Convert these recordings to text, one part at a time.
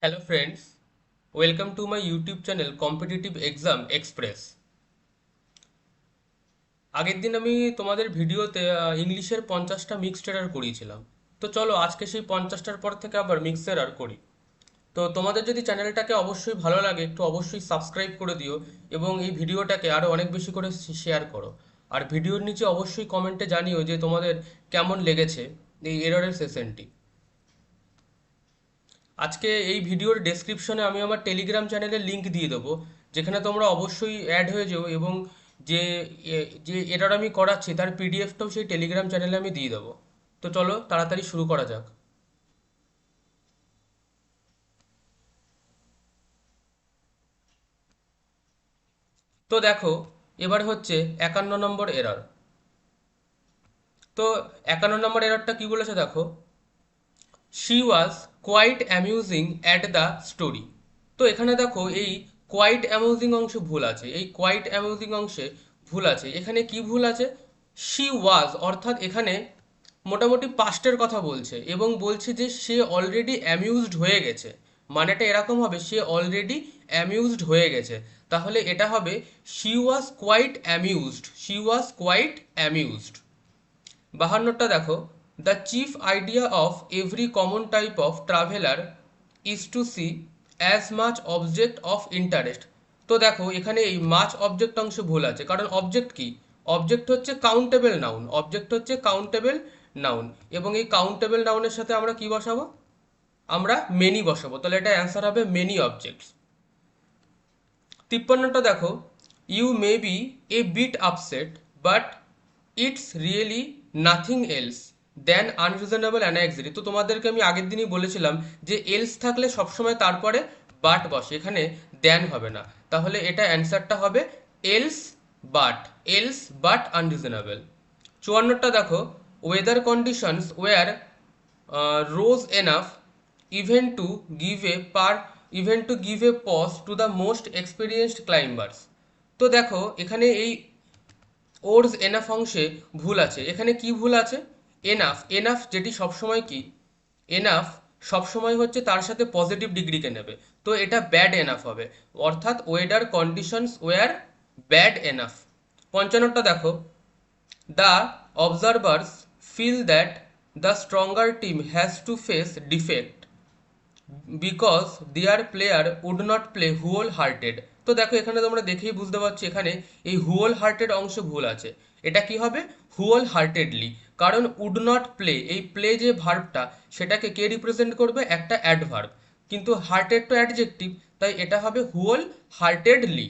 Hello friends, welcome to my YouTube channel Competitive Exam Express. আগের দিন আমি তোমাদের ভিডিওতে ইংলিশের 50টা মিক্সড এরর করিয়েছিলাম। তো চলো আজকে সেই 50টার পর থেকে আবার মিক্সড এরর করি। তো তোমাদের যদি চ্যানেলটাকে অবশ্যই ভালো লাগে একটু অবশ্যই সাবস্ক্রাইব করে দিও এবং এই ভিডিওটাকে আরো অনেক বেশি করে শেয়ার করো। আর ভিডিওর নিচে অবশ্যই কমেন্টে জানিও যে তোমাদের কেমন লেগেছে এই এররের সেশনটি। আজকে এই ভিডিওর ডেসক্রিপশনে আমি আমার টেলিগ্রাম চ্যানেলের লিংক দিয়ে দেবো, যেখানে তোমরা অবশ্যই অ্যাড হয়ে যেও এবং যে যে এরর আমি করাচ্ছি তার পিডিএফটাও সেই টেলিগ্রাম চ্যানেলে আমি দিয়ে দেবো। তো চলো তাড়াতাড়ি শুরু করা যাক। তো দেখো, এবার হচ্ছে 51 নম্বর এরর। তো 51 নম্বর এররটা কি বলেছে দেখো, she was quite amusing at the story. তো এখানে দেখো এই কোয়াইট অ্যামিউজিং অংশে ভুল আছে, এই কোয়াইট অ্যামিউজিং অংশে ভুল আছে। এখানে কি ভুল আছে, শি ওয়াজ অর্থাৎ এখানে মোটামুটি পাস্টের কথা বলছে এবং বলছে যে সে অলরেডি অ্যামিউজড হয়ে গেছে। মানেটা এরকম হবে, সে অলরেডি অ্যামিউজড হয়ে গেছে। তাহলে এটা হবে she was quite amused, she was quite amused. 52টা দেখো, the chief idea of every common type of traveller is to see as much object of interest. তো দেখো এখানে এই মাচ অবজেক্ট অংশে ভুল আছে, কারণ অবজেক্ট কি, অবজেক্ট হচ্ছে কাউন্টেবল নাউন, অবজেক্ট হচ্ছে কাউন্টেবল নাউন এবং এই কাউন্টেবল নাউনের সাথে আমরা কি বসাবো, আমরা মেনি বসাবো। তাহলে এটা অ্যান্সার হবে মেনি অবজেক্টস। 53টা দেখো, you may be a bit upset but it's really nothing else than unreasonable anxiety. তো তোমাদেরকে আমি আগের দিনই বলেছিলাম যে এলস থাকলে সবসময় তারপরে বাট বসে, এখানে দেন হবে না। তাহলে এটা অ্যান্সারটা হবে else but, else but unreasonable. 54টা দেখো, weather conditions were rose enough even to give a par even to give a pause to the most experienced climbers। তো দেখো এখানে এই ওরস এনাফ অংশে ভুল আছে। এখানে কি ভুল আছে, এনাফ, এনাফ যেটি সবসময় কি, এনাফ সবসময় হচ্ছে তার সাথে পজিটিভ ডিগ্রিকে নেবে, তো এটা ব্যাড এনাফ হবে, অর্থাৎ weather conditions were bad enough. 55টা দেখো, the observers feel that the stronger team has to face defeat because their player would not play whole-hearted। তো দেখো এখানে তোমরা দেখেই বুঝতে পারছো এখানে এই whole hearted অংশ ভুল আছে। এটা কি হবে, whole heartedly, কারণ would not play, এই প্লে যে ভার্বটা সেটাকে কে রিপ্রেজেন্ট করবে, একটা অ্যাডভার্ব, কিন্তু হার্টেড তো অ্যাডজেক্টিভ, তাই এটা হবে whole heartedly।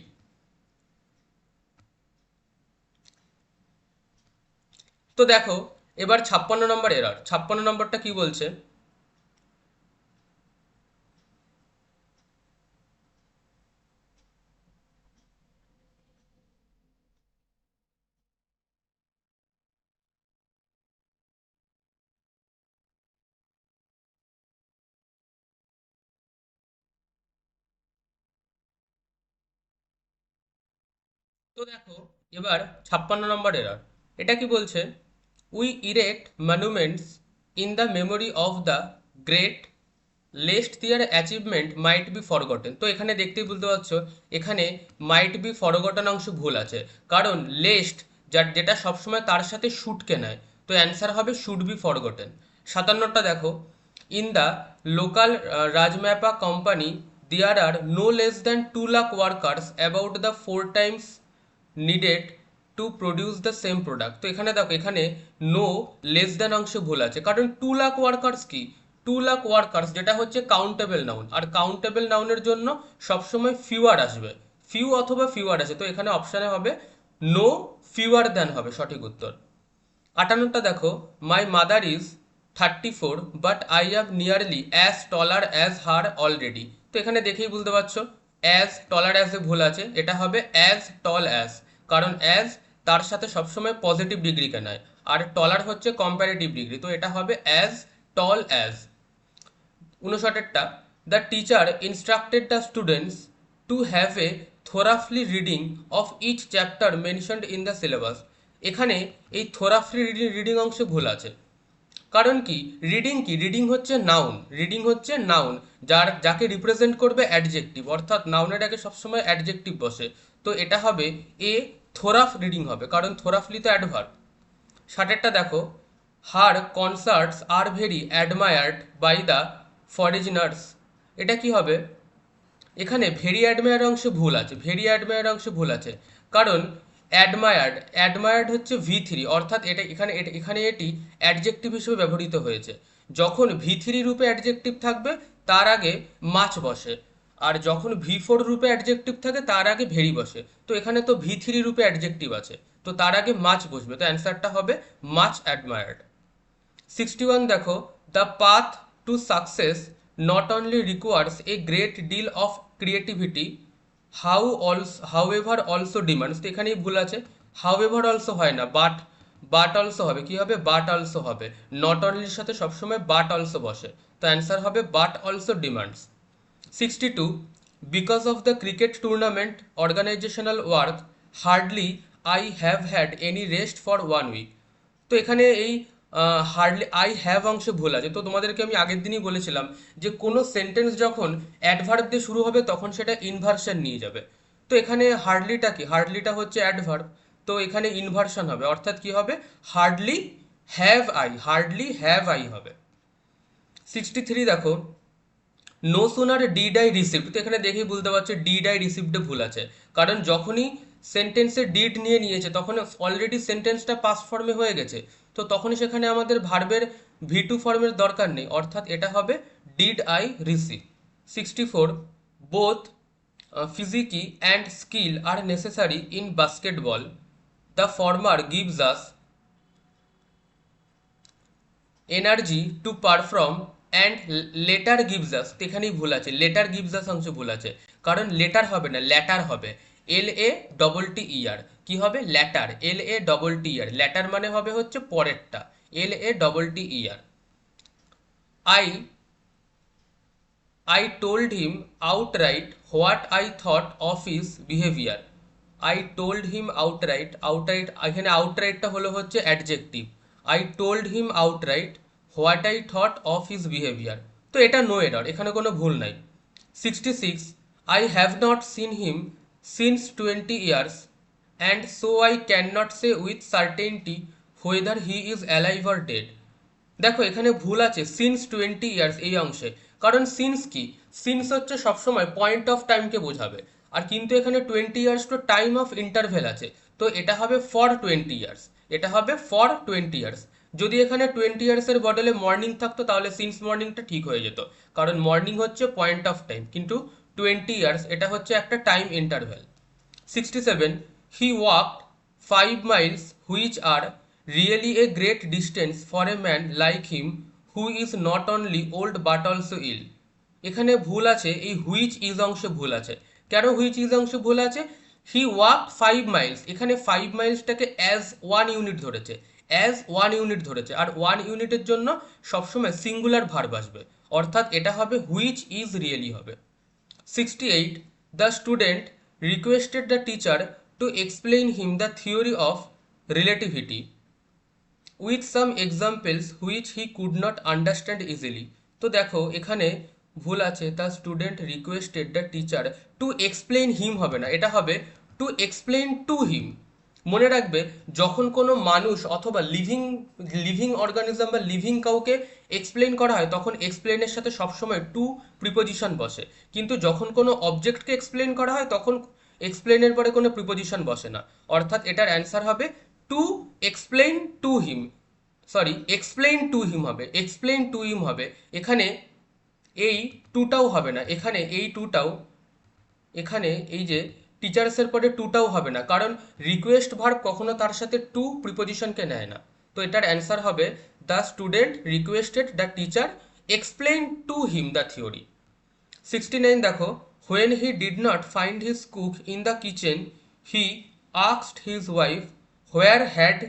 তো দেখো এবার 56 নম্বর এরর, 56 নম্বরটা কি বলছে, তো দেখো এবার 56 নম্বর এরর, এটা কি বলছে, we erect monuments in the memory of the great lest their achievement might be forgotten. তো এখানে দেখতেই বুঝতে পারছো এখানে মাইট বি ফরগটন অংশ ভুল আছে, কারণ লেস্ট যার যেটা সবসময় তার সাথে শুটকে নেয়, তো অ্যান্সার হবে শুড বি ফরগটেন। 57টা দেখো, in the local Rajmapa company there are no less than 2 lakh workers about the 4 times needed to produce the same product. তো এখানে দেখো এখানে নো লেস দ্যান অংশে ভুল আছে, কারণ 2 লাখ ওয়ার্কার্স কি, 2 লাখ ওয়ার্কার্স যেটা হচ্ছে কাউন্টেবল নাউন, আর কাউন্টেবল নাউনের জন্য সবসময় ফিউয়ার আসবে, ফিউ অথবা ফিউয়ার আসে, তো এখানে অপশানে হবে নো ফিউয়ার দ্যান হবে সঠিক উত্তর। 58টা দেখো, my mother is 34 but I am nearly as taller as her already. তো এখানে দেখেই বুঝতে পারছো অ্যাজ টলার অ্যাজে ভুল আছে, এটা হবে অ্যাজ টল অ্যাজ, কারণ অ্যাজ তার সাথে সবসময় পজিটিভ ডিগ্রিকে নেয় আর টলার হচ্ছে কম্পারেটিভ ডিগ্রি, তো এটা হবে অ্যাজ টল অ্যাজ। 59টা, the teacher instructed the students to have a thoroughly reading of each chapter mentioned in the syllabus. এখানে এই থোরাফলি রিডিং অংশে ভুল আছে, কারণ কি, রিডিং হচ্ছে নাউন, রিডিং হচ্ছে নাউন, যাকে রিপ্রেজেন্ট করবে অ্যাডজেক্টিভ, অর্থাৎ নাউনের আগে সবসময় অ্যাডজেক্টিভ বসে। তো এটা হবে এ থোরাফ রিডিং হবে, কারণ থোরাফলি তো অ্যাডভার্ব। ষাটেরটা দেখো, her concerts are very admired by the foreigners. এটা কি হবে, এখানে ভেরি অ্যাডমায়ার অংশে ভুল আছে, ভেরি অ্যাডমায়ার অংশে ভুল আছে, কারণ অ্যাডমায়ার্ড হচ্ছে V3, অর্থাৎ এখানে এটি অ্যাডজেক্টিভ হিসেবে ব্যবহৃত হয়েছে। যখন V3 রূপে অ্যাডজেক্টিভ থাকবে তার আগে মাছ বসে, আর যখন V4 রূপে অ্যাডজেক্টিভ থাকে তার আগে ভেরি বসে। তো এখানে তো V3 রূপে অ্যাডজেক্টিভ আছে, তো তার আগে মাছ বসবে, তো অ্যান্সারটা হবে মাচ অ্যাডমায়ার্ড। 61 দেখো, the path to success not only requires a great deal of creativity however also demands. তো এখানেই ভুল আছে, হাউএভার অলসো হয় না, বাট অলসো হবে, কি হবে, বাট অলসো হবে, নট অনলির সাথে সবসময় বাট অলসো বসে, তো অ্যান্সার হবে but also demands. 62 because of the cricket tournament organizational work hardly I have had any rest for 1 week. তো এখানে এই হার্ডলি আই হ্যাভ অংশে ভুল আছে। তো তোমাদেরকে আমি আগের দিনই বলেছিলাম যে কোনো সেন্টেন্স যখন অ্যাডভার্ব দিয়ে শুরু হবে তখন সেটা ইনভার্সন নিয়ে যাবে। তো এখানে হার্ডলিটা কি, হার্ডলিটা হচ্ছে অ্যাডভার্ব, তো এখানে ইনভার্সন হবে, অর্থাৎ কি হবে, হার্ডলি হ্যাভ আই হবে। 63 দেখো, no sooner did I received. তো এখানে দেখেই বুঝতে পারছো ডিড আই রিসিভডে ভুল আছে, কারণ যখনই সেন্টেন্সে ডিড নিয়েছে তখন অলরেডি সেন্টেন্সটা পাস্ট ফর্মে হয়ে গেছে, তো তখনই সেখানে আমাদের ভার্বের V2 ফর্মের দরকার নেই, অর্থাৎ এটা হবে did I receive. 64 both physique and skill are necessary in basketball, the former gives us energy to perform and later gives us. এখানেই ভুল আছে, লেটার গিভস আস অংশ ভুল আছে, কারণ লেটার হবে না, ল্যাটার হবে, LATTER। কি হবে, ল্যাটার, LATTER, ল্যাটার মানে হবে হচ্ছে পরেরটা, LATTER। I I told him outright what I thought of his behavior. I told him outright এখানে outrightটা হলো হচ্ছে adjective, I told him outright what I thought of his behavior। তো এটা নো এরর, এখানে কোনো ভুল নাই। 66 I have not seen him since 20 years and so I cannot say with certainty whether he is alive or dead। দেখো এখানে ভুল আছে সিন্স 20 ইয়ার্স এই অংশে, কারণ সিন্স কি, সিন্স হচ্ছে সবসময় পয়েন্ট অফ টাইমকে বোঝাবে, আর কিন্তু এখানে 20 ইয়ার্স তো টাইম অফ ইন্টারভেল আছে, তো এটা হবে ফর 20 ইয়ার্স, এটা হবে ফর 20 ইয়ার্স। যদি এখানে 20 ইয়ার্সের বদলে মর্নিং থাকতো তাহলে সিন্স মর্নিংটা ঠিক হয়ে যেত, কারণ মর্নিং হচ্ছে পয়েন্ট অফ টাইম, কিন্তু 20 ইয়ার্স এটা হচ্ছে একটা time interval. 67 he walked 5 miles which are really a great distance for a man like him who is not only old but also ill। এখানে ভুল আছে, এই হুইচ ইজ অংশে ভুল আছে। কেন হুইচ ইজ অংশে ভুল আছে, হি ওয়াকড 5 মাইলস, এখানে 5 মাইলসটাকে অ্যাজ 1 ইউনিট ধরেছে, আর 1 ইউনিটের জন্য সবসময় সিঙ্গুলার ভার্ব আসবে, অর্থাৎ এটা হবে হুইচ ইজ রিয়েলি হবে। 68 the student requested the teacher to explain him the theory of relativity with some examples which he could not understand easily। তো দেখো এখানে ভুল আছে, the student requested the teacher to explain him হবে না, এটা হবে টু এক্সপ্লেইন টু হিম। মনে রাখবে যখন কোনো মানুষ অথবা লিভিং অর্গানিজম বা লিভিং কাউকে এক্সপ্লেইন করা হয় তখন এক্সপ্লেইনের সাথে সবসময় টু প্রিপোজিশন বসে, কিন্তু যখন কোনো অবজেক্টকে এক্সপ্লেইন করা হয় তখন এক্সপ্লেইনের পরে কোনো প্রিপোজিশন বসে না, অর্থাৎ এটার অ্যান্সার হবে to explain to him, explain to him হবে। এখানে এই টুটাও হবে না, এখানে এই যে টিচার্সের পরে টুটাও হবে না, কারণ রিকোয়েস্ট ভার্ব কখনো তার সাথে টু প্রিপোজিশনকে নেয় না। তো এটার অ্যান্সার হবে the student requested the teacher explain to him the theory. 69 দেখো, when he did not find his cook in the kitchen he asked his wife where had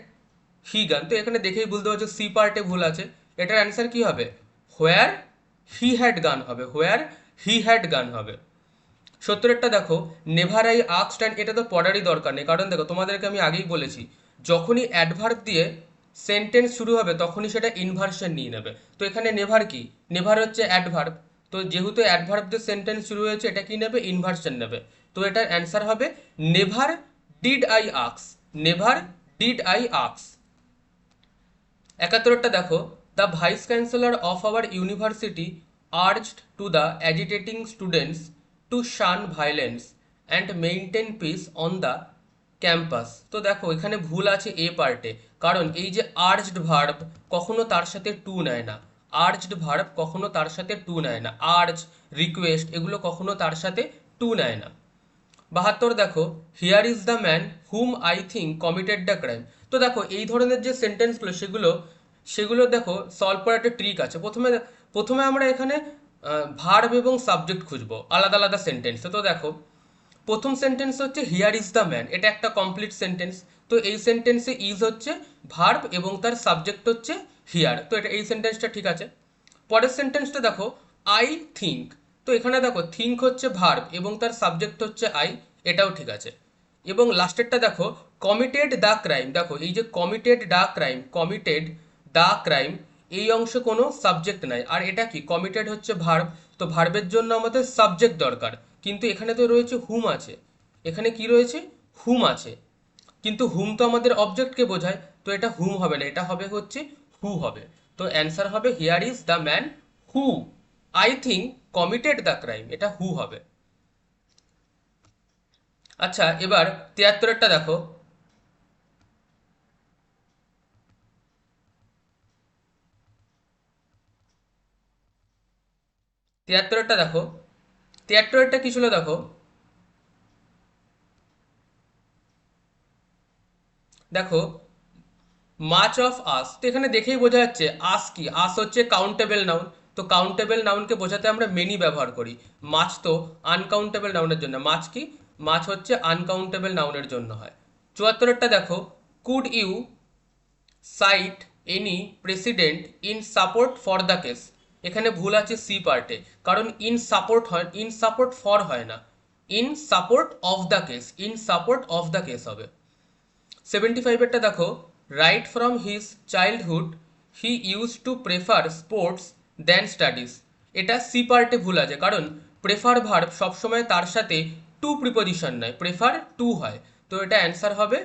he gone। তো এখানে দেখেই বুঝতে পারছো সি পার্টে ভুল আছে, এটার অ্যান্সার কি হবে, where he had gone হবে। 70 দেখো, নেভার আই আস্কড, অ্যান্ড এটা তো পড়ারই দরকার নেই, কারণ দেখো তোমাদেরকে আমি আগেই বলেছি যখনই অ্যাডভার্ব দিয়ে সেন্টেন্স শুরু হবে তখনই সেটা ইনভার্সন নিয়ে নেবে। তো এখানে নেভার কি, নেভার হচ্ছে অ্যাডভার্ব, তো যেহেতু অ্যাডভার্ব দিয়ে সেন্টেন্স শুরু হয়েছে এটা কি নেবে, ইনভার্সন নেবে। তো এটার অ্যান্সার হবে never did I আক্স, never did I আক্স। 71টা দেখো, the vice chancellor of our university urged to the অ্যাজিটেটিং students to Shaan violence and maintain piece on the campus. তো দেখো এখানে ভুল আছে এ পার্টে, কারণ এই যে আর্জড ভার্ব কখনো তার সাথে টু নেয় না, আর্জড ভার্ব কখনো তার সাথে টু নেয় না, আর্জ, রিকোয়েস্ট এগুলো কখনো তার সাথে টু নেয় না। 72 দেখো, here is the man hmm I think committed the crime. তো দেখো এই ধরনের যে সেন্টেন্সগুলো সেগুলো সেগুলো দেখো সলভ করার একটা ট্রিক আছে। প্রথমে প্রথমে আমরা এখানে ভার্ব এবং সাবজেক্ট খুঁজবো আলাদা আলাদা সেন্টেন্সে। তো দেখো প্রথম সেন্টেন্স হচ্ছে হিয়ার ইজ দ্য ম্যান, এটা একটা কমপ্লিট সেন্টেন্স। তো এই সেন্টেন্সে ইজ হচ্ছে ভার্ব এবং তার সাবজেক্ট হচ্ছে হিয়ার, তো এটা এই সেন্টেন্সটা ঠিক আছে। পরের সেন্টেন্সটা দেখো, আই থিঙ্ক, তো এখানে দেখো থিঙ্ক হচ্ছে ভার্ব এবং তার সাবজেক্ট হচ্ছে আই, এটাও ঠিক আছে। এবং লাস্টেরটা দেখো, কমিটেড দ্য ক্রাইম, দেখো এই যে committed the crime, committed the crime এই অংশে কোনো সাবজেক্ট নাই, আর এটা কি, কমিটেড হচ্ছে ভার্ব, তো ভার্বের জন্য আমাদের সাবজেক্ট দরকার, কিন্তু এখানে তো রয়েছে হুম আছে, এখানে কি রয়েছে, হুম আছে, কিন্তু হুম তো আমাদের অবজেক্টকে বোঝায়, তো এটা হুম হবে না, এটা হবে হচ্ছে হু হবে। তো অ্যান্সার হবে here is the man who I think committed the crime, এটা হু হবে। আচ্ছা এবার 73টা দেখো, তিয়াত্তরেরটা দেখো, তিয়াত্তরেরটা কি ছিল দেখো, দেখো মাচ অফ আস, তো এখানে দেখেই বোঝা যাচ্ছে আস কি, আস হচ্ছে কাউন্টেবল নাউন, তো কাউন্টেবল নাউনকে বোঝাতে আমরা মেনি ব্যবহার করি। মাছ তো আনকাউন্টেবল নাউনের জন্য, মাছ কি, মাছ হচ্ছে আনকাউন্টেবল নাউনের জন্য হয়। 74টা দেখো, could you cite any president in support for the case, এখানে ভুল আছে সি পার্টে, কারণ ইন সাপোর্ট হয়, ইন সাপোর্ট ফর হয় না, in support of the case, in support of the case হবে। 75 দেখো, right from his childhood he use to prefer sports then studies, এটা সি পার্টে ভুল আছে, কারণ প্রেফার ভার্ব সবসময় তার সাথে টু প্রিপোজিশন নয়, প্রেফার টু হয়, তো এটা অ্যান্সার হবে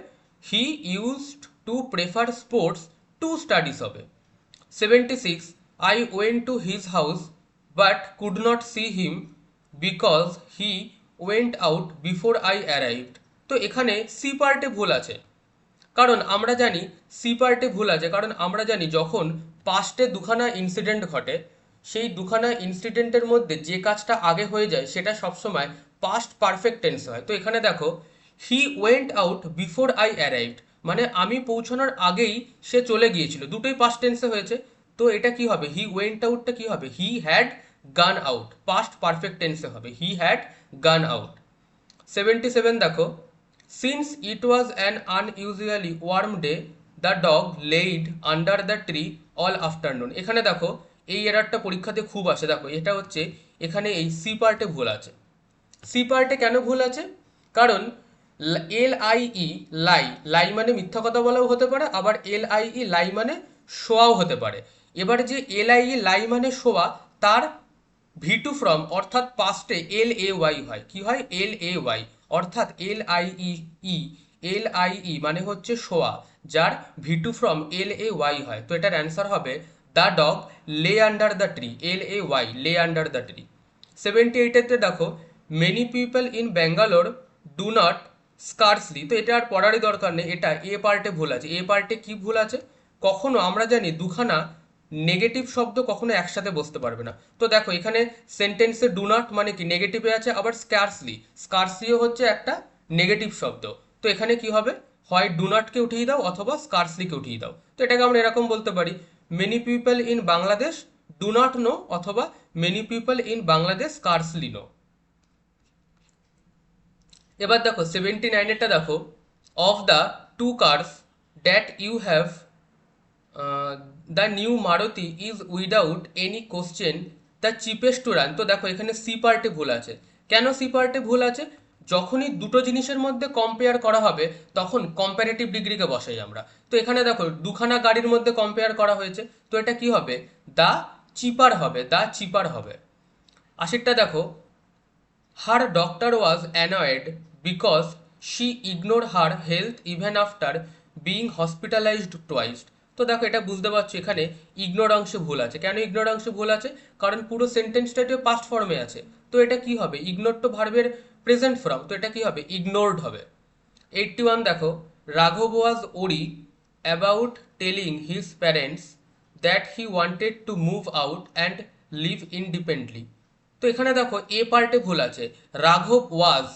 he used to prefer sports to studies হবে। 76, I went to his house but could not see him because he went out before I arrived, তো এখানে সি পার্টে ভুল আছে, কারণ আমরা জানি সি পার্টে ভুল আছে, কারণ আমরা জানি যখন পাস্টে দুখানা ইনসিডেন্ট ঘটে, সেই দুখানা ইনসিডেন্টের মধ্যে যে কাজটা আগে হয়ে যায় সেটা সবসময় পাস্ট পারফেক্ট টেন্স হয়। তো এখানে দেখো he went out before I arrived, মানে আমি পৌঁছানোর আগেই সে চলে গিয়েছিল, দুটোই পাস্ট টেন্সে হয়েছে, তো এটা কি হবে, হি ওয়েন্ট আউটটা কি হবে, he had gone out, past perfect টেন্সে হবে হি হ্যাড গান আউট। 77 দেখো, since it was an unusually warm day the dog laid under the tree all afternoon, এখানে দেখো এই এরারটা পরীক্ষাতে খুব আসে, দেখো এটা হচ্ছে এখানে এই সি পার্টে ভুল আছে। সি পার্টে কেন ভুল আছে, কারণ এল আই ই লাই, লাই মানে মিথ্যা কথা বলাও হতে পারে, আবার এল আই ই লাই মানে শোয়াও হতে পারে। এবার যে এল আই ই লাই মানে শোয়া, তার ভি টু ফ্রম অর্থাৎ পাস্টে এল এ ওয়াই হয়, কি হয়, এল এ ওয়াই, অর্থাৎ L I E E, L I E মানে হচ্ছে শোয়া, যার V two from L A Y হয়, তো এটার অ্যান্সার হবে the dog lay under the tree, L A Y, lay under the tree. 78-এতে দেখো, many people in Bangalore do not scarcely, তো এটা আর পড়ারই দরকার নেই, এটা এ পার্টে ভুল আছে। এ পার্টে কি ভুল আছে, কখনো আমরা জানি দুখানা নেগেটিভ শব্দ কখনো একসাথে বসতে পারবে না, তো দেখো এখানে সেন্টেন্সে ডু নট মানে কি নেগেটিভে আছে, আবার স্কার্সলি, স্কার্সলিও হচ্ছে একটা নেগেটিভ শব্দ, তো এখানে কি হবে, হয় ডু নটকে উঠিয়ে দাও অথবা স্কার্সলিকে উঠিয়ে দাও, তো এটাকে আমরা এরকম বলতে পারি, many people in Bangladesh do not know অথবা many people in Bangladesh scarcely know. এবার দেখো 79-এরটা দেখো, of the two cars that you have the new Maruti is without any question the cheapest to run, তো দেখো এখানে সি পার্টে ভুল আছে, কেন সি পার্টে ভুল আছে, যখনই দুটো জিনিসের মধ্যে কম্পেয়ার করা হবে তখন কম্পারেটিভ ডিগ্রিকে বসাই আমরা। তো এখানে দেখো দুখানা গাড়ির মধ্যে কম্পেয়ার করা হয়েছে, তো এটা কি হবে, দা চিপার হবে, দা চিপার হবে। আশিরটা দেখো, her doctor was annoyed because she ignore her health even after being hospitalised twice. তো দেখো এটা বুঝতে পারছো এখানে ইগনোর অংশে ভুল আছে। কেন ইগনোর অংশে ভুল আছে? কারণ পুরো সেন্টেন্সটা পাস্ট ফর্মে আছে। তো এটা কি হবে, ইগনোর তো ভার্বের প্রেজেন্ট ফর্ম, তো এটা কি হবে, ইগনোরড হবে। 81 দেখো, রাঘব was worry about telling his parents that he wanted to move out and live independently. তো এখানে দেখো এ পার্টে ভুল আছে, রাঘব ওয়াজ,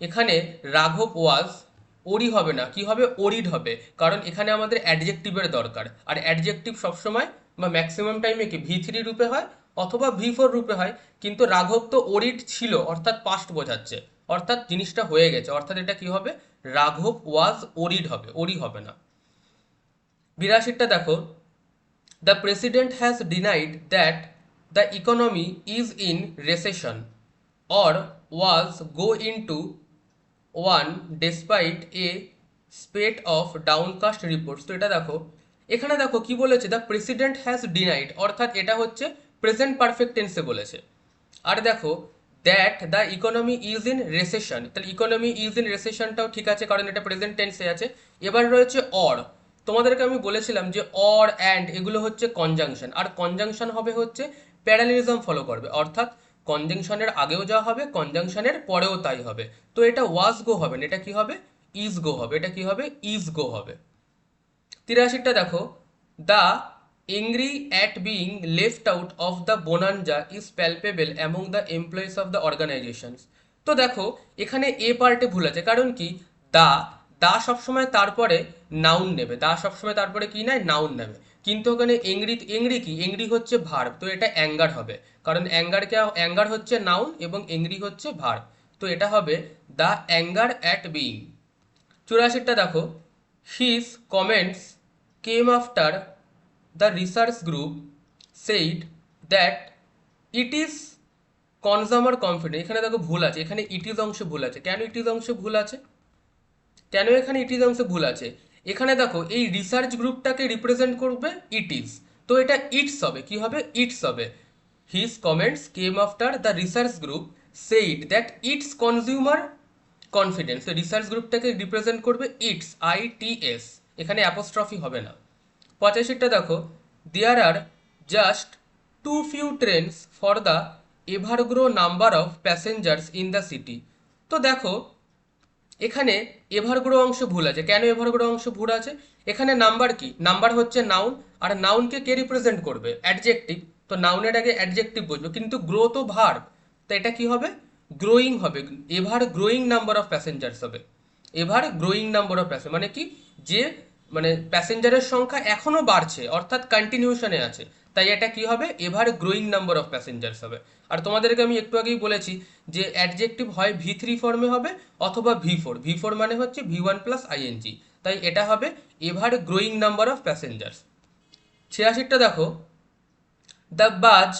এখানে রাঘব ওয়াজ ওরি হবে না, কি হবে, ওরিড হবে। কারণ এখানে আমাদের অ্যাডজেক্টিভের দরকার, আর অ্যাডজেক্টিভ সবসময় বা ম্যাক্সিমাম টাইমে কি ভি3 রূপে হয় অথবা ভি4 রূপে হয়। কিন্তু রাঘব তো ওরিড ছিল, অর্থাৎ পাস্ট বোঝাচ্ছে, অর্থাৎ জিনিসটা হয়ে গেছে, অর্থাৎ এটা কি হবে, রাঘব ওয়াজ ওরিড হবে, ওরি হবে না। 82টা দেখো, the president has denied that the economy is in recession or was go into one despite a spate of downcast reports। তো এটা দেখো, এখানে দেখো কি বলেছে, দ্য প্রেসিডেন্ট হ্যাজ ডিনাইড, অর্থাৎ এটা হচ্ছে প্রেজেন্ট পারফেক্ট টেন্সে বলেছে। আর দেখো that the economy is in recession, তাহলে ইকোনমি ইজ ইন রেসেশনটাও ঠিক আছে কারণ এটা প্রেজেন্ট টেন্সে আছে। এবার রয়েছে অর, তোমাদেরকে আমি বলেছিলাম যে অর অ্যান্ড এগুলো হচ্ছে কনজাংশন, আর কনজাংশন হবে হচ্ছে প্যারালিজম ফলো করবে, অর্থাৎ কনজাংশনের আগেও যা হবে কনজাংশনের পরেও তাই হবে। তো এটা ওয়াজ গো হবে না, এটা কি হবে, ইজ গো হবে, এটা কি হবে, ইজ গো হবে। 83টা দেখো, the angry at being left out of the bonanza is palpable among the employees of the organizations. তো দেখো এখানে এ পার্টে ভুল আছে, কারণ কি, দা দা সবসময় তারপরে নাউন নেবে, দা সবসময় তারপরে কি নেয়, নাউন নেবে। কিন্তু ওখানে এংরি, এংরি কি, এংরি হচ্ছে ভার্ব, তো এটা অ্যাঙ্গার হবে, কারণ অ্যাঙ্গার হচ্ছে নাউন এবং এংরি হচ্ছে ভার্ব। তো এটা হবে দ্য অ্যাঙ্গার অ্যাট বিং। 84টা দেখো, his comments came after the research group said that it is consumer confidence. এখানে দেখো ভুল আছে, এখানে ইট ইজ অংশে ভুল আছে। কেন ইট ইজ অংশে ভুল আছে, কেন এখানে ইট ইজ অংশে ভুল আছে? এখানে দেখো এই রিসার্চ গ্রুপটাকে রিপ্রেজেন্ট করবে ইট ইজ, তো এটা ইটস হবে, কি হবে, ইটস হবে। His comments came after the research group said that it's consumer confidence, তো রিসার্চ গ্রুপটাকে রিপ্রেজেন্ট করবে ইটস, ITS, এখানে অ্যাপোস্ট্রফি হবে না। 85টা দেখো, there are just too few trains for the ever grow number of passengers in the city. তো দেখো এখানে এভারগ্রো অংশ ভুল আছে। কেন এভারগ্রো অংশ ভুল আছে? এখানে নাম্বার কি, নাম্বার হচ্ছে নাউন, আর নাউনকে কে রিপ্রেজেন্ট করবে, অ্যাডজেক্টিভ, তো নাউনের আগে অ্যাডজেক্টিভ বুঝবো, কিন্তু গ্রো তো ভার্ব, তো এটা কি হবে, গ্রোয়িং হবে, ever growing number of passengers হবে। Ever growing number of passenger মানে কি, যে মানে প্যাসেঞ্জারের সংখ্যা এখনো বাড়ছে, অর্থাৎ কন্টিনিউশনে আছে, তাই এটা কি হবে, ever growing number of passengers হবে। আর তোমাদেরকে আমি একটু আগেই বলেছি যে অ্যাডজেক্টিভ হয় ভি3 ফর্মে হবে অথবা ভি4, ভি4 মানে হচ্ছে V1 প্লাস ING, তাই এটা হবে ever growing number of passengers. 86টা দেখো, the buzz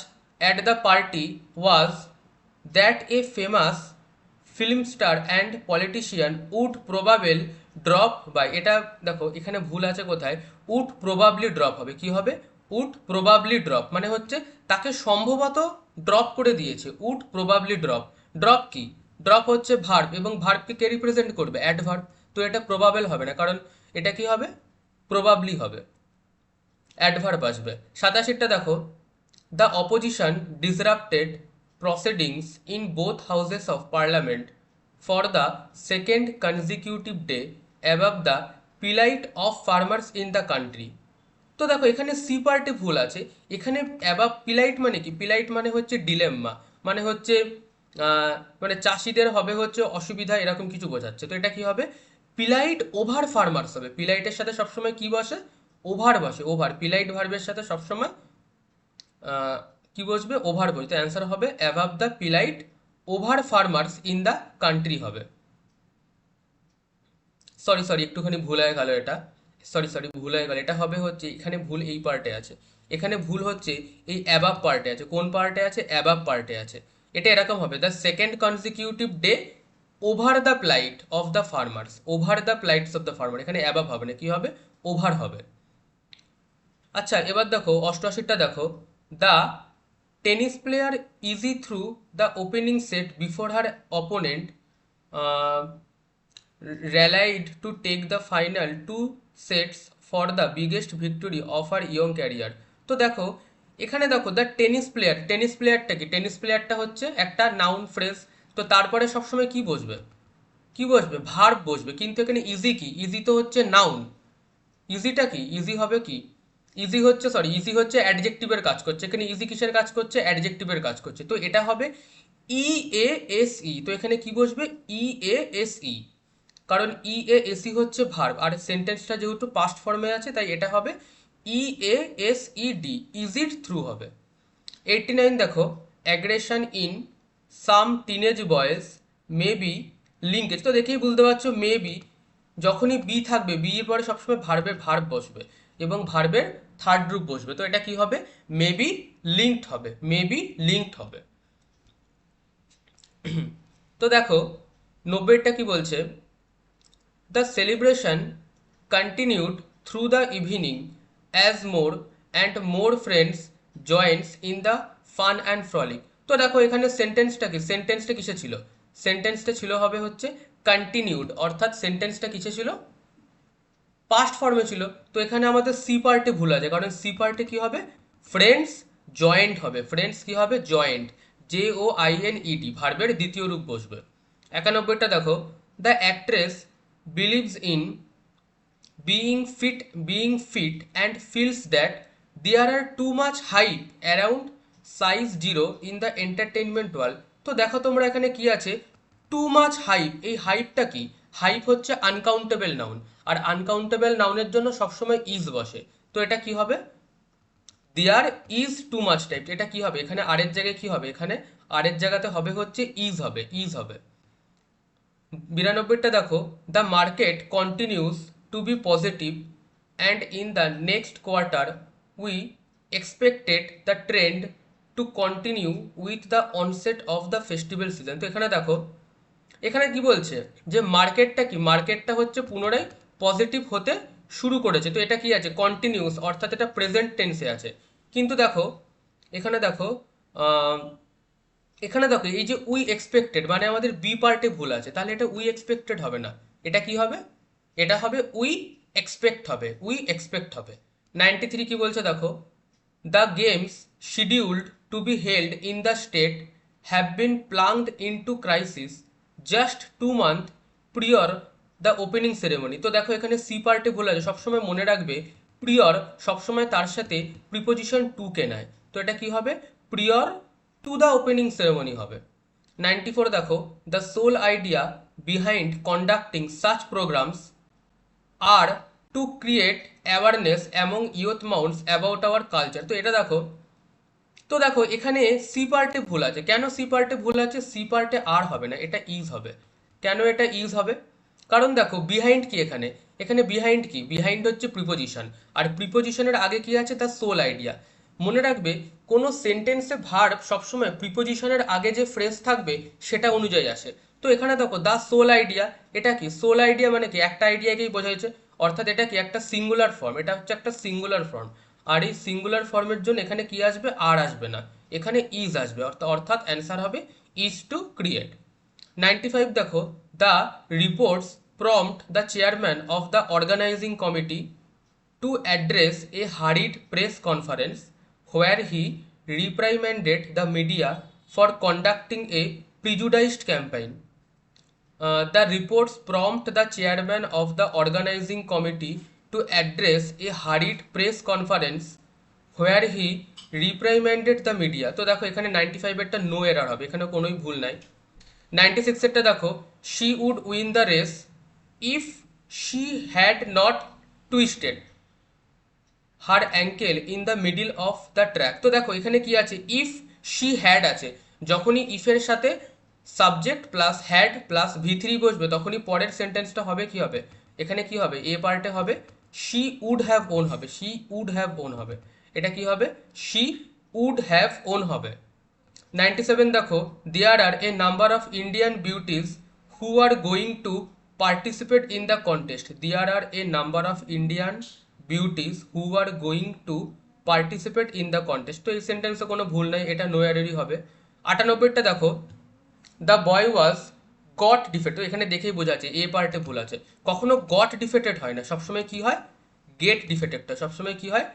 at the party was that a famous film star and politician would probably drop by, এটা দেখো এখানে ভুল আছে কোথায়, উড প্রবাবলি ড্রপ হবে, কি হবে, উড প্রবাবলি ড্রপ মানে হচ্ছে তাকে সম্ভবত ড্রপ করে দিয়েছে, উড প্রবাবলি ড্রপ। ড্রপ কি, ড্রপ হচ্ছে ভার্ব এবং ভার্বকে কে রিপ্রেজেন্ট করবে, অ্যাডভার্ব, তো এটা প্রবাবেল হবে না, কারণ এটা কি হবে, প্রবাবলি হবে, অ্যাডভার্ব আসবে। 87টা দেখো, the opposition disrupted proceedings in both houses of parliament for the second consecutive day above the plight of farmers in the country. তো দেখো এখানে সি পার্টে ভুল আছে, এখানে অ্যাবাভ পিলাইট মানে কি, পিলাইট মানে হচ্ছে ডিলেম্মা, মানে হচ্ছে মানে চাষিদের হবে হচ্ছে অসুবিধা, এরকম কিছু বোঝাচ্ছে, তো এটা কি হবে, পিলাইট ওভার ফার্মার্স হবে। পিলাইটের সাথে সবসময় কি বসে, ওভার বসে, ওভার, পিলাইট ভার্বের সাথে সবসময় কি বসবে, ওভার বসবে, তো অ্যান্সার হবে above the plight over farmers in the country হবে। সরি একটুখানি ভুল হয়ে গেল এটা, সরি ভুল হয়ে গেল, এটা হবে হচ্ছে এখানে ভুল এই পার্টে আছে, এখানে ভুল হচ্ছে এই অ্যাবাভ পার্টে আছে। কোন পার্টে আছে, অ্যাবাভ পার্টে আছে। এটা এরকম হবে, the second consecutive day over the plight of the farmers, over the plights of the farmer, এখানে অ্যাবাভ হবে না, কি হবে, ওভার হবে। আচ্ছা এবার দেখো অষ্টআশিটা দেখো, the tennis player easy through the opening set before her opponent rallied to take the final two sets for the biggest victory of her young career। তো দেখো এখানে দেখো দ্য টেনিস প্লেয়ার, টেনিস প্লেয়ারটা কি, টেনিস প্লেয়ারটা হচ্ছে একটা noun phrase, তো তারপরে সবসময় কি বসবে, কি বসবে, ভার্ব বসবে, কিন্তু এখানে ইজি কি, ইজি তো হচ্ছে নাউন, ইজিটা কি, ইজি হবে কি, ইজি হচ্ছে সরি ইজি হচ্ছে অ্যাডজেক্টিভের কাজ করছে, এখানে ইজি কিসের কাজ করছে, অ্যাডজেক্টিভের কাজ করছে, তো এটা হবে ই এ এস ই, তো এখানে কি বসবে, ই এ এস ই, কারণ ই এ এস ই হচ্ছে ভার্ব, আর সেন্টেন্সটা যেহেতু পাস্ট ফর্মে আছে তাই এটা হবে E A S E D, eased through হবে। 89 দেখো, aggression in some teenage boys may be linkage, তো দেখেই বুঝতে পারছো মে বি, যখনই বি থাকবে বি এর পরে সবসময় ভার্বের ভার্ব বসবে এবং ভার্বের থার্ড গ্রুপ বসবে, তো এটা কি হবে, মে বি লিঙ্কড হবে, মে বি লিঙ্কড হবে। তো দেখো 90টা কি বলছে, the celebration continued through the evening as more and more friends joins in the fun and frolic। তো দেখো এখানে সেন্টেন্সটা কি, সেন্টেন্সটা কিসে ছিল, সেন্টেন্সটা ছিল হবে হচ্ছে কন্টিনিউড, অর্থাৎ সেন্টেন্সটা কিসে ছিল, পাস্ট ফর্মে ছিল। তো এখানে আমাদের সি পার্টে ভুল আছে, কারণ সি পার্টে কি হবে, ফ্রেন্ডস জয়েন্ট হবে, ফ্রেন্ডস কি হবে, joint, J O I N E D, ভার্বের দ্বিতীয় রূপ বসবে। 91টা দেখো, the actress believes in being fit and feels that there are too much hype around size 0 in the entertainment world। তো দেখো তোমরা এখানে কি আছে, টু মাচ হাইপ, এই হাইপটা কি, হাইপ হচ্ছে আনকাউন্টেবল নাউন, আর আনকাউন্টেবল নাউনের জন্য সবসময় ইজ বসে, তো এটা কি হবে, there is too much type, এটা কি হবে, এখানে আর এর জায়গায় কি হবে, এখানে আর এর জায়গাতে হবে হচ্ছে ইজ হবে, ইজ হবে। 92টা দেখো, the market continues to be positive and in the next quarter we expected the trend to continue with the onset of the festival season. তো এখানে দেখো এখানে কি বলছে যে মার্কেটটা কি, মার্কেটটা হচ্ছে পুনরায় পজিটিভ হতে শুরু করেছে, তো এটা কি আছে, কন্টিনিউস, অর্থাৎ এটা প্রেজেন্ট টেন্সে আছে। কিন্তু দেখো এখানে দেখো আহ, এখানে দেখো এই যে উই এক্সপেক্টেড, মানে আমাদের বি পার্টে ভুল আছে, তাহলে এটা উই এক্সপেক্টেড হবে না, এটা কি হবে, এটা হবে উই এক্সপেক্ট হবে, উই এক্সপেক্ট হবে। 93 কি বলছে দেখো, the games scheduled to be held in the state have been plunged into crisis just 2 months prior the opening ceremony. তো দেখো এখানে সি পার্টে ভুল আছে, সবসময় মনে রাখবে প্রিয়র সবসময় তার সাথে প্রিপোজিশন টু কে নেয়, তো এটা কি হবে, prior to the opening ceremony হবে। 94 দেখো, the sole idea behind conducting such programs are to create awareness among youth mounts about our culture. তো এটা দেখো, তো দেখো এখানে সি পার্টে ভুল আছে, কেন সি পার্টে ভুল আছে, সি পার্টে আর হবে না, এটা ইজ হবে। কেন এটা ইজ হবে, কারণ দেখো বিহাইন্ড কি, এখানে এখানে বিহাইন্ড কি, বিহাইন্ড হচ্ছে প্রিপোজিশন, আর প্রিপোজিশনের আগে কি আছে, তার সোল আইডিয়া। মনে রাখবে কোনো সেন্টেন্সে ভার্ব সবসময় প্রিপোজিশনের আগে যে ফ্রেজ থাকবে সেটা অনুযায়ী আসে। তো এখানে দেখো দ্য সোল আইডিয়া, এটা কি, সোল আইডিয়া মানে কি, একটা আইডিয়াকেই বোঝাইছে, অর্থাৎ এটা কি একটা সিঙ্গুলার ফর্ম, এটা হচ্ছে একটা সিঙ্গুলার ফর্ম, আর এই সিঙ্গুলার ফর্মের জন্য এখানে কি আসবে, আর আসবে না, এখানে ইজ আসবে, অর্থাৎ অ্যান্সার হবে ইজ টু ক্রিয়েট। 95 দেখো, the reports prompt the chairman of the organizing committee to address a hurried press conference where he reprimanded the media for conducting a prejudiced campaign। The reports prompt the chairman of the organizing committee to address a hurried press conference where he reprimanded the media। তো দেখো এখানে 95 এরটা no error হবে, এখানে কোনোই ভুল নাই। 96 এরটা দেখো, she would win the race if she had not twisted her ankle in the middle of the track. তো দেখো এখানে কি আছে, ইফ শি হ্যাড আছে, যখনই ইফের সাথে সাবজেক্ট প্লাস হ্যাড প্লাস ভি3 বসবে তখনই পরের সেন্টেন্সটা হবে কি হবে, এখানে কি হবে, এ পার্টে হবে শি উড হ্যাভ ওন হবে, শি উড হ্যাভ ওন হবে, এটা কি হবে, শি উড হ্যাভ ওন হবে। 97 দেখো, there are a number of Indian beauties who are going to participate in the contest. There are a number of Indian beauties who are going to participate in the contest. তো এই সেন্টেন্সে কোনো ভুল নাই, এটা no এররই হবে। 98টা দেখো, the boy was goat defeated. তো এখানে দেখেই বোঝা যাচ্ছে এ পার্টে ভুল আছে। কখনো গট ডিফেটেড হয় না, সবসময় কি হয়, গেট ডিফেটেডটা সবসময় কি হয়,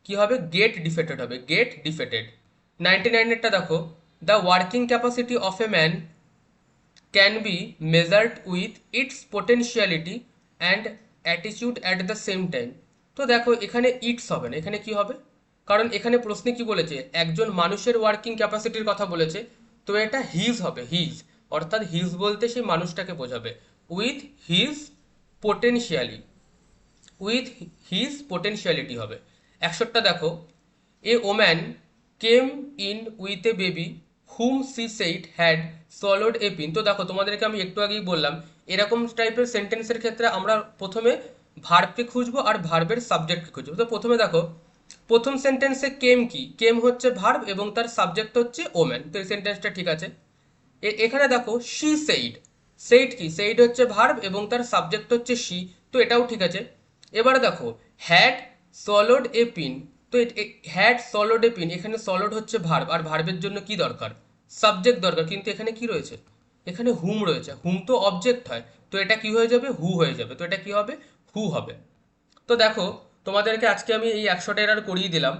কি হবে, গেট ডিফেটেড হবে, গেট ডিফেটেড। 99এরটা দেখো, the working capacity of a man can be measured with its potentiality and attitude at the same time. তো দেখো এখানে ইটস হবে না, এখানে কি হবে, কারণ এখানে প্রশ্নে কি বলেছে, একজন মানুষের ওয়ার্কিং ক্যাপাসিটির কথা বলেছে, তো এটা হিজ হবে, হিজ, অর্থাৎ হিজ বলতে সেই মানুষটাকে বোঝাবে, with his potentially, with his potentiality হবে। 61টা দেখো, a woman came in with a baby whom she said had swallowed a pin. তো দেখো তোমাদেরকে আমি একটু আগেই বললাম, এরকম টাইপের সেন্টেন্সের ক্ষেত্রে আমরা প্রথমে ভার্বকে খুঁজবো আর ভার্বের সাবজেক্টকে খুঁজবো। তো প্রথমে দেখো, প্রথম সেন্টেন্সে কেম কি, কেম হচ্ছে ভার্ব এবং তার সাবজেক্ট হচ্ছে ওম্যান, তো এই সেন্টেন্সটা ঠিক আছে। এখানে দেখো শি সেইড, সেইড কি, সেইড হচ্ছে ভার্ব এবং তার সাবজেক্ট হচ্ছে শি, তো এটাও ঠিক আছে। এবারে দেখো হ্যাড সলোড এ পিন, তো হ্যাড সলোড এ পিন, এখানে সলোড হচ্ছে ভার্ব আর ভার্বের জন্য কি দরকার, সাবজেক্ট দরকার, কিন্তু এখানে কি রয়েছে, এখানে হুম রয়েছে, হুম তো অবজেক্ট হয়, তো এটা কি হয়ে যাবে, হু হয়ে যাবে, তো এটা কি হবে, হু হবে। তো দেখো তোমাদেরকে আজকে আমি এই 100টা এরার করিয়ে দিলাম।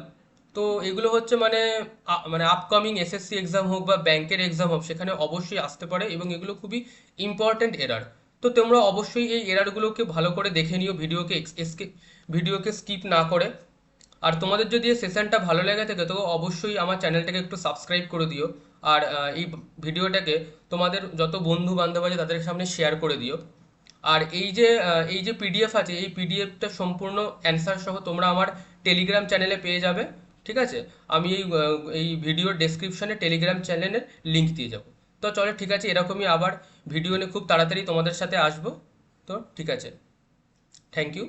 তো এগুলো হচ্ছে মানে আপকামিং এসএসসি এক্সাম হোক বা ব্যাংকের এক্সাম হোক, সেখানে অবশ্যই আসতে পারে এবং এগুলো খুবই ইম্পর্ট্যান্ট এরার। তো তোমরা অবশ্যই এই এরারগুলোকে ভালো করে দেখে নিও, ভিডিওকে স্কিপ না করে। আর তোমাদের যদি এই সেশনটা ভালো লেগে থাকে তো অবশ্যই আমার চ্যানেলটাকে একটু সাবস্ক্রাইব করে দিও। আর এই ভিডিওটাকে তোমাদের যত বন্ধু বান্ধব আছে তাদের সামনে শেয়ার করে দিও। আর এই যে পিডিএফ আছে, এই পিডিএফটা সম্পূর্ণ অ্যান্সার সহ তোমরা আমার টেলিগ্রাম চ্যানেলে পেয়ে যাবে, ঠিক আছে। আমি এই ভিডিওর ডেসক্রিপশনে টেলিগ্রাম চ্যানেলের লিঙ্ক দিয়ে যাবো। তো চলো ঠিক আছে, এরকমই আবার ভিডিও নিয়ে খুব তাড়াতাড়ি তোমাদের সাথে আসবো। তো ঠিক আছে, থ্যাংক ইউ।